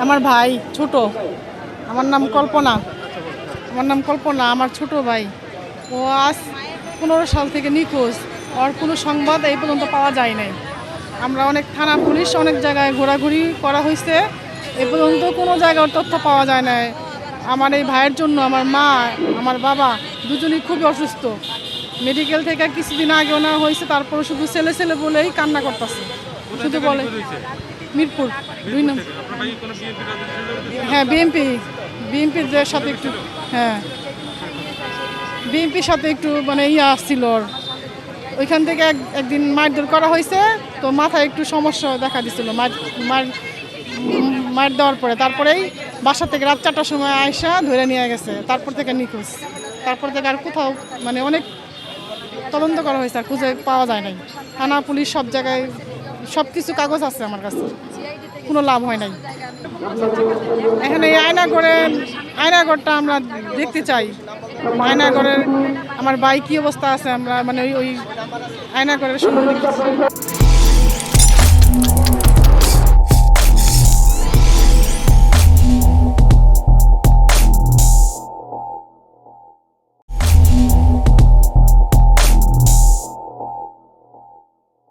আমার ভাই ছোট। আমার নাম কল্পনা। আমার ছোট ভাই। ও আজ 15 সাল থেকে নিখোঁজ। ওর কোনো সংবাদ এই পর্যন্ত পাওয়া যায় নাই। আমরা অনেক থানা পুলিশ অনেক জায়গায় ঘোরাঘুরি করা হয়েছে, এ পর্যন্ত কোনো জায়গার তথ্য পাওয়া যায় না। আমার এই ভাইয়ের জন্য আমার মা, আমার বাবা দুজনেই খুবই অসুস্থ। মেডিকেল থেকে কিছুদিন আগে নেওয়া হয়েছে, তারপরে শুধু ছেলে ছেলে বলেই কান্না করতেছে। শুধু বলে মিরপুর 2 নম্বর। হ্যাঁ, বিএনপির সাথে একটু, হ্যাঁ বিএনপির সাথে একটু মানে আসছিল ওর। ওইখান থেকে একদিন মারধর করা হয়েছে, তো মাথায় একটু সমস্যা দেখা দিছিল মার দেওয়ার পরে। তারপরেই বাসা থেকে রাত 4টার সময় আয়সা ধরে নিয়ে গেছে। তারপর থেকে নিখোঁজ। তারপর থেকে আর কোথাও মানে অনেক তদন্ত করা হয়েছে, আর খুঁজে পাওয়া যায় নাই। থানা পুলিশ সব জায়গায় সব কিছু কাগজ আছে আমার কাছে, কোনো লাভ হয় নাই। এখানে এই আয়নাঘরটা আমরা দেখতে চাই। আয়নাঘরের আমার ভাই কী অবস্থা আছে, আমরা মানে ওই আয়নাঘরের সম্বন্ধে